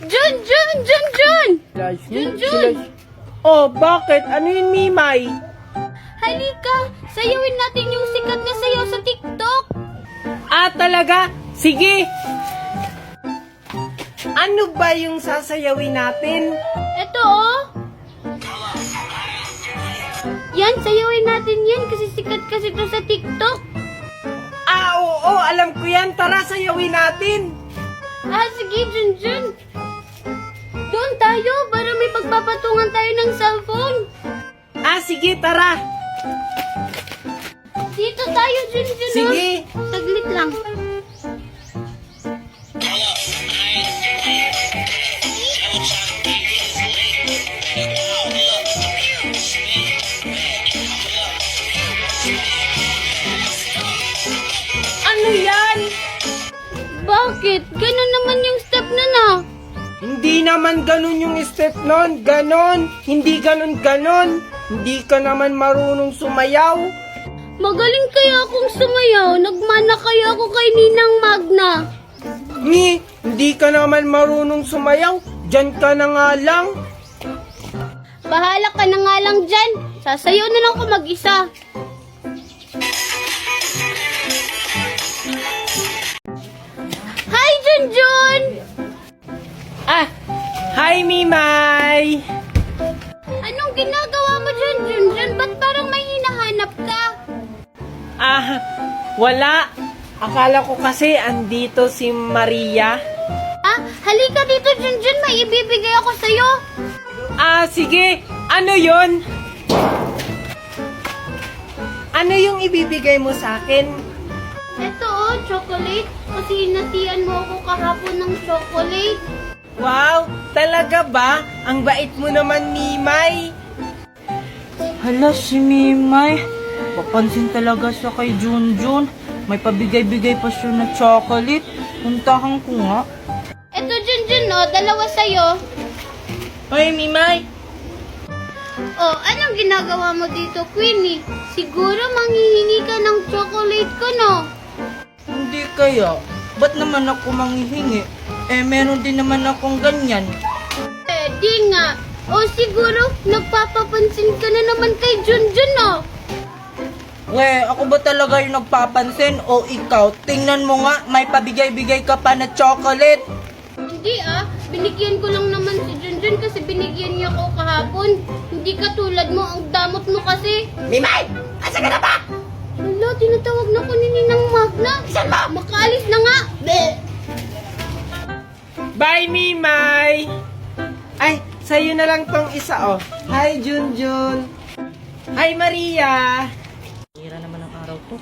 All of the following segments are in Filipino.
Jun! Junjun! Oh, bakit? Ano yun, Mimay? Halika! Sayawin natin yung sikat na sayaw sa TikTok! Ah, talaga? Sige! Ano ba yung sasayawin natin? Eto oh! Yan, sayawin natin yan kasi sikat kasi to sa TikTok! Ah, oo, alam ko yan. Tara, sayawin natin. Ah, sige, Junjun! Doon tayo para may pagpapatungan tayo ng cellphone! Ah, sige, tara. Dito tayo, Junjun! oh. Sige. Saglit lang. Ano yan? Bakit? Ganun naman yung step na na. Hindi naman ganun yung step nun. Ganon. Hindi ganon. Hindi ka naman marunong sumayaw. Magaling kaya akong sumayaw. Nagmana kaya ako kay Ninang Magna. Hindi ka naman marunong sumayaw. Diyan ka na nga lang. Bahala ka na nga lang dyan. Sasayaw na lang ako mag-isa. Hi, Junjun! Ah, hi, Mimay. Anong ginagawa mo dyan, Junjun? Ba't parang may hinahanap ka? Ah, wala. Akala ko kasi andito si Maria. Ah, halika dito, Junjun. May ibibigay ako sa'yo. Ah, sige. Ano yon? Ano yung ibibigay mo sa akin? Ito oh, chocolate. Kasi inatian mo ako kahapon ng chocolate. Wow, talaga ba? Ang bait mo naman, Mimay. Hala, si Mimay. Papansin talaga siya kay Junjun. May pabigay-bigay pa siya na chocolate. Puntahan ko nga. Ito, Junjun, oh, dalawa sa'yo. Hoy, Mimay. Oh, anong ginagawa mo dito, Queenie? Siguro manghihingi ka ng chocolate ko, no? Hindi kaya. Ba't naman ako manghihingi? Meron din naman akong ganyan. Di nga. O siguro, nagpapapansin ka na naman kay Junjun, no? Ako ba talaga yung nagpapansin o ikaw? Tingnan mo nga, may pabigay-bigay ka pa na chocolate. Hindi binigyan ko lang naman si Junjun kasi binigyan niya ako kahapon. Hindi katulad mo, ang damot mo kasi. Mimay! Asa ka na ba? Wala, tinatawag na ko ni Ninang Magna. Saan ba? Makaalis na nga. Bye, Mimay! Ay, sa'yo na lang tong isa, oh. Hi, Junjun. Hi, Maria. Hira naman ang araw to.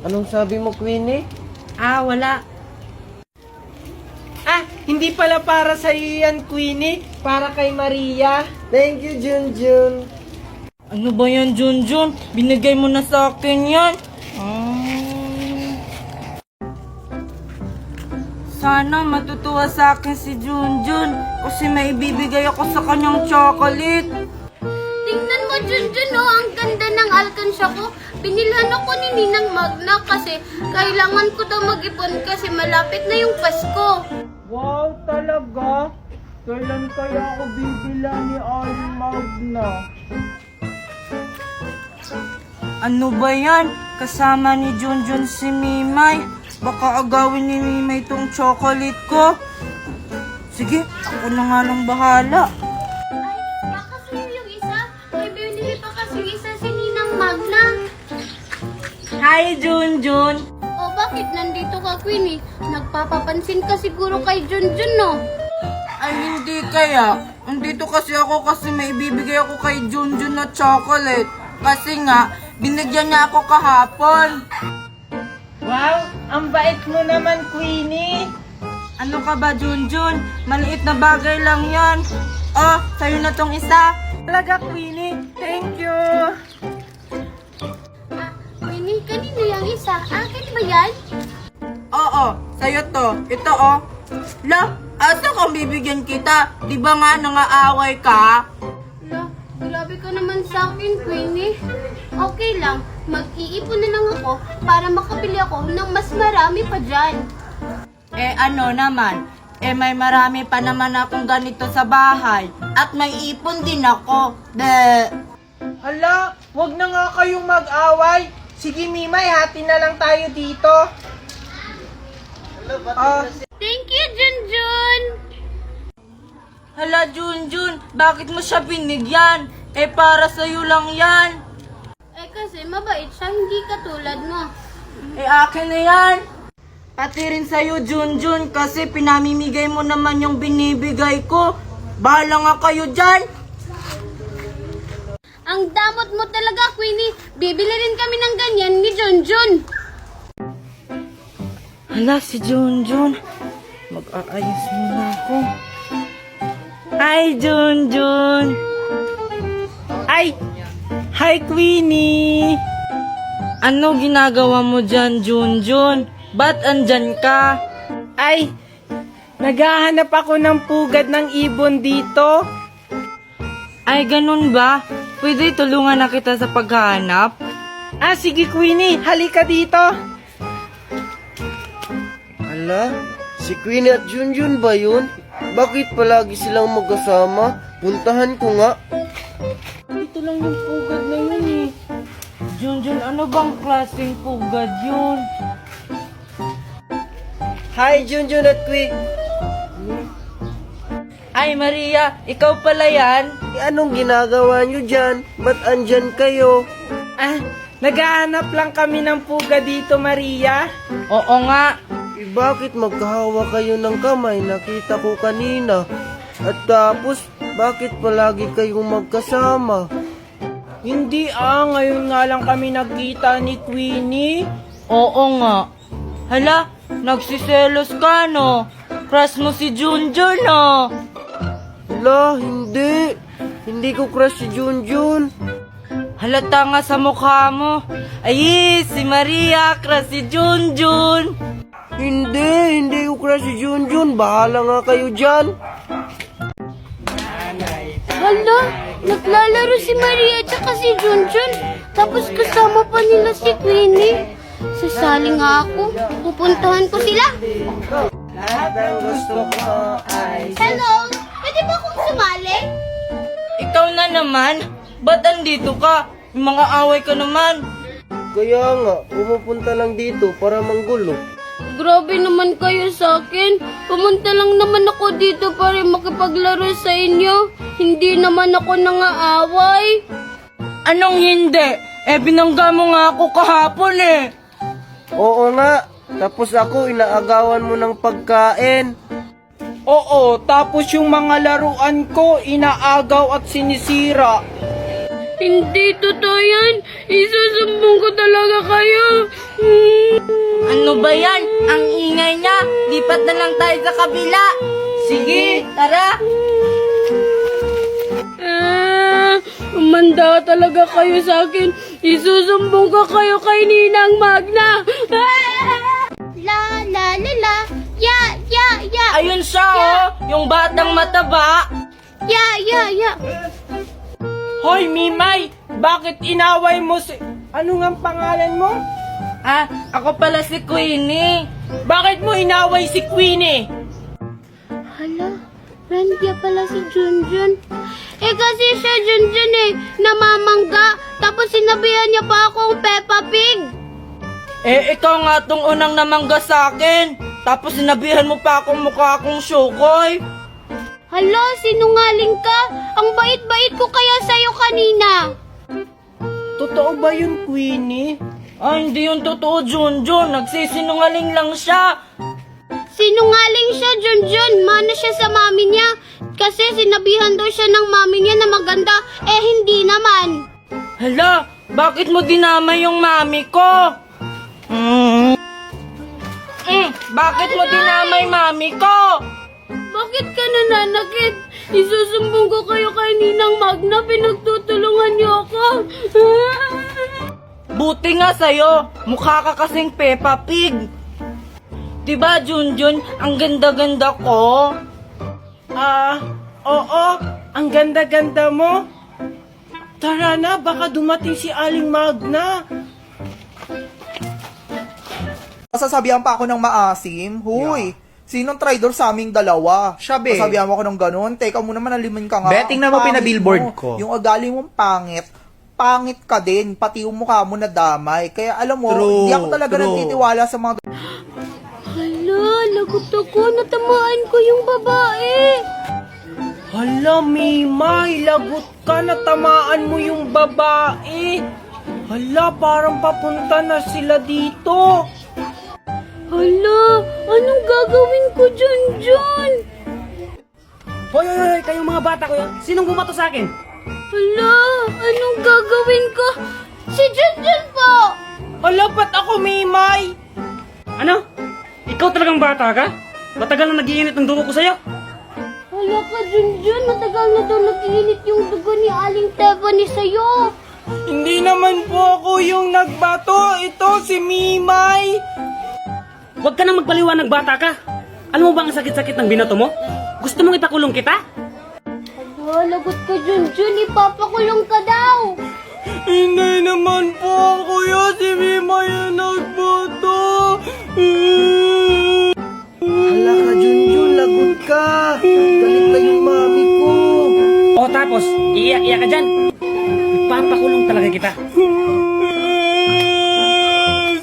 Anong sabi mo, Queenie? Ah, wala. Ah, hindi pala para sa'yo yan, Queenie. Para kay Maria. Thank you, Junjun. Ano ba yan, Junjun? Binigay mo na sa akin yan. Sana matutuwa sa akin si Junjun kasi may ibibigay ako sa kanyang chocolate. Tingnan mo, Junjun, oh, ang ganda ng alkansya ko. Binilhan ako ni Ninang Magna kasi kailangan ko daw mag-ipon kasi malapit na yung Pasko. Wow, talaga? Kailan kaya ako bibila ni Aling Magna? Ano ba yan? Kasama ni Junjun si Mimay. Baka agawin ni Mimay tong chocolate ko. Sige, ako na nga lang bahala. Ay, baka sa'yo yung isa. May binili pa kasi isa si Ninang Magna. Hi, Junjun. O bakit nandito ka, Queenie? Nagpapapansin ka siguro kay Junjun, no? Ay, hindi kaya. Nandito kasi ako kasi may ibibigay ako kay Junjun na chocolate. Kasi nga, binigyan niya ako kahapon. Wow, ang bait mo naman, Queenie. Ano ka ba, Junjun? Maliit na bagay lang yan. Oh, sa'yo na tong isa. Talaga, Queenie. Thank you. Queenie, kanino yung isa? Akin ba yan? Oo, sa'yo to. Ito, oh. La, asa kang bibigyan kita? Di ba nga nangaaway ka? Ala, grabe ka naman sa akin, Queenie. Okay lang, mag-iipon na lang ako para makabili ako ng mas marami pa dyan. Ano naman, Eh may marami pa naman akong ganito sa bahay. At may ipon din ako. Be. Hala, wag na nga kayong mag-away. Sige, Mimay, hati na lang tayo dito. Thank you, Junjun! Hala, Junjun, bakit mo siya binigyan? Eh, para sa'yo lang yan. Eh kasi mabait siya, hindi katulad mo. Eh, akin na yan. Pati rin sa'yo, Junjun, kasi pinamimigay mo naman yung binibigay ko. Bahala nga kayo dyan. Ang damot mo talaga, Queenie. Bibili rin kami ng ganyan ni Junjun. Hala, si Junjun. Mag-aayos muna ako. Hi, Junjun. Ay! Hi, Queenie! Ano ginagawa mo dyan, Junjun? Ba't andyan ka? Ay! Naghahanap ako ng pugad ng ibon dito. Ay, ganun ba? Pwede tulungan na kita sa paghahanap? Ah, sige, Queenie. Halika dito. Ala, si Queenie at Junjun ba yun? Bakit palagi silang magkasama? Puntahan ko nga. Ito lang yung pugad na yun eh. Junjun, ano bang klaseng pugad yun? Hi, Junjun at Queenie. Ay, Maria, ikaw pala yan? Anong ginagawa nyo dyan? Ba't andyan kayo? Ah, naghahanap lang kami ng pugad dito, Maria. Oo nga. Bakit magkahawa kayo ng kamay? Nakita ko kanina. At tapos, bakit palagi kayong magkasama? Hindi ngayon nga lang kami nagkita ni Queenie. Oo nga. Hala, nagsiselos ka no? Crush mo si Junjun no? Ala, hindi. Hindi ko crush si Junjun. Halata nga sa mukha mo. Ay, si Maria, crush si Junjun. Hindi ko crush si Junjun. Bahala nga kayo dyan. Hala, naglalaro si Maria at saka si Junjun. Tapos kasama pa nila si Queenie. Sasali nga ako. Pupuntahan ko sila. Lahat ng gusto ko ay... Hello, pwede ba akong sumali? Ikaw na naman? Ba't andito ka? May mga away ka naman. Kaya nga, pumupunta lang dito para manggulo. Grabe naman kayo sa akin. Pumunta lang naman ako dito para makipaglaro sa inyo. Hindi naman ako nangaaway. Anong hindi? Eh, binangga mo nga ako kahapon eh. Oo nga, tapos ako inaagawan mo ng pagkain. Oo, tapos yung mga laruan ko, inaagaw at sinisira. Hindi totoo yan. Isusumbong ko talaga kayo. Ano ba yan? Ang ingay niya. Lipat na lang tayo sa kabila. Sige, tara. Umanda talaga kayo sa akin. Isusumbong ko kayo kay Ninang Magna. La la la la. Ya ya ya. Ayun siya oh, yung batang mataba. Ya ya ya. Hoy, Mimay! Bakit inaway mo si... Ano nga ang pangalan mo? Ah, ako pala si Queenie. Bakit mo inaway si Queenie? Hala, nandiyan pala si Junjun. Eh kasi siya Junjun namamangga. Tapos sinabihan niya pa akong Peppa Pig. Eh, ikaw nga tong unang namangga sa akin. Tapos sinabihan mo pa akong mukha akong Shukoy. Hala, sinungaling ka. Ang bait-bait ko kaya sa'yo kanina. Totoo ba yun, Queenie? Ay, hindi yung totoo, Junjun. Nagsisinungaling lang siya. Sinungaling siya, Junjun. Mana siya sa mami niya. Kasi sinabihan daw siya ng mami niya na maganda. Eh, hindi naman. Hala, bakit mo dinamay yung mami ko? Bakit mo dinamay mami ko? Bakit ka nananakit? Isusumbong ko kayo kay Ninang Magna. Pinagtutulungan niyo ako. Buti nga sa'yo. Mukha ka kasing Peppa Pig. Diba, Junjun? Ang ganda-ganda ko. Oo. Ang ganda-ganda mo. Tara na, baka dumating si Aling Magna. Sasabihan pa ako ng maasim. Huy, Sinong traitor sa aming dalawa? Siya, be. Sabihan mo ako ng ganun. Teka muna, manaliman ka nga. Be, tingnan Ang mo, pangit pinabillboard mo. ko. Yung ugali mong pangit, pangit ka din. Pati yung mukha mo nadamay. Kaya alam mo, True, hindi ako talaga true. nagtitiwala sa mga... Hala, lagot ako. Natamaan ko yung babae. Hala, Mimay, lagot ka, natamaan mo yung babae. Hala, parang papunta na sila dito. Hala, anong gagawin ko, Junjun? Hoy, hoy, hoy, kayong mga bata ko yan. Sinong bumato sa akin? Hala, anong gagawin ko? Si Junjun po! Hala, ba't ako, Mimay? Ano? Ikaw talagang bata ka? Matagal na nag-iinit ang dugo ko sa'yo. Hala ka, Junjun. Matagal na daw nag-iinit yung dugo ni Aling Tiffany sa'yo. Hindi naman po ako yung nagbato. Ito si Mimay. Huwag ka nang magpaliwanag, bata ka. Alam mo ba ang sakit-sakit ng binato mo? Gusto mong ipakulong kita? Hala, lagot ka, Junjun. Ipapakulong ka daw. Hindi naman po ako yun. Si Mimay yung nagbato. Hala ka, Junjun, lagot ka. Galit na yung mami ko. O tapos, iiyak-iyak ka dyan. Ipapakulong talaga kita.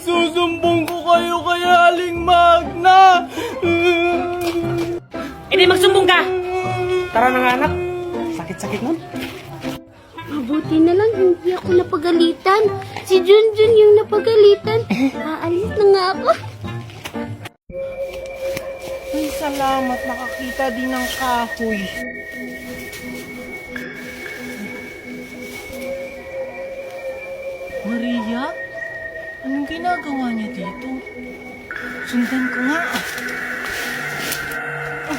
Susumbong ko kayo kay Aling Magna. E di magsumbong ka! Tara na nga, anak. Sakit-sakit nun. Mabuti na lang hindi ako napagalitan. Si Junjun yung napagalitan. Aalis na nga ako. Ay, salamat. Nakakita din ng kahoy. Maria? Anong ginagawa niya dito? Sundan ko nga. Ah,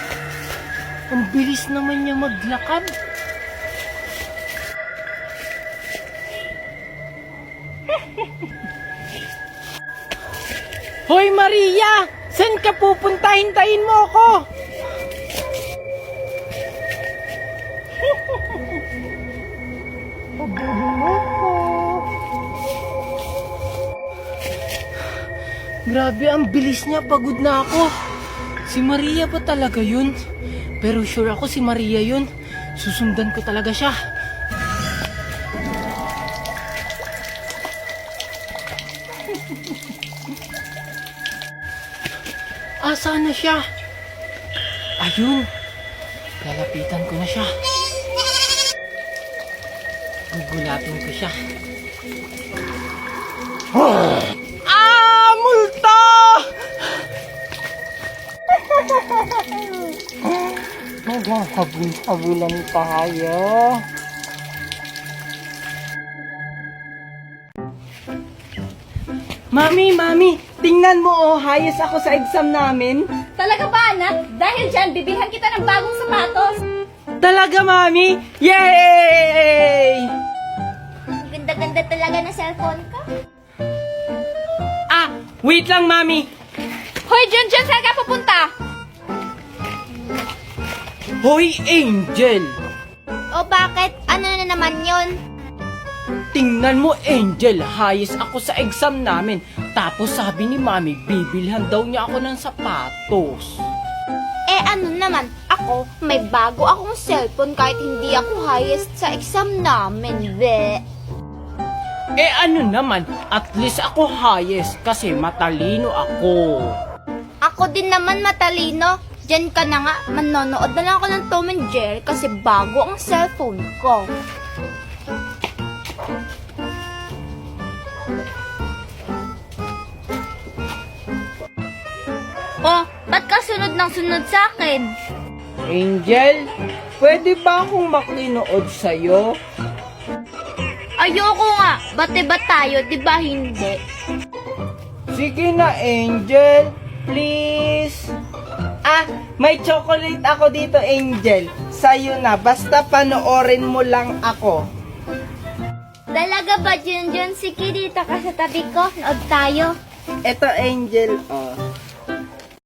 ang bilis naman niya maglakad. Hoy Maria! Saan ka pupunta? Hintayin mo ako! Grabe, ang bilis niya. Pagod na ako. Si Maria ba talaga yun? Pero sure ako si Maria yun. Susundan ko talaga siya. Asa na siya? Ayun. Lalapitan ko na siya. Gugulatin ko siya. Ah! Multa! Habul-habulan tayo. Mami, tingnan mo oh, hayas ako sa exam namin. Talaga ba, anak? Dahil dyan, bibilhan kita ng bagong sapatos. Talaga, Mami? Yay! Ganda-ganda talaga ng cellphone ko. Ah, wait lang, Mami. Hoy, Junjun, saan ka pupunta? Hoy, Angel! O bakit? Ano na naman yon? Tingnan mo, Angel, hayas ako sa exam namin. Tapos sabi ni Mami, bibilhan daw niya ako ng sapatos. Eh ano naman, ako, may bago akong cellphone kahit hindi ako highest sa exam namin, be. Eh ano naman, at least ako hayas kasi matalino ako. Ako din naman matalino. Diyan ka na nga, manonood na lang ako ng Tom and Jerry kasi bago ang cellphone ko. Oh, ba't ka sunod ng sunod sa akin? Angel, pwede ba akong makinood sa'yo? Ayoko nga, bate ba tayo, di ba hindi? Sige na, Angel. Please. Ah, may chocolate ako dito, Angel. Sa'yo na, basta panoorin mo lang ako. Talaga ba, Junjun? Sige, dito ka sa tabi ko. Nood tayo. Eto, Angel, oh.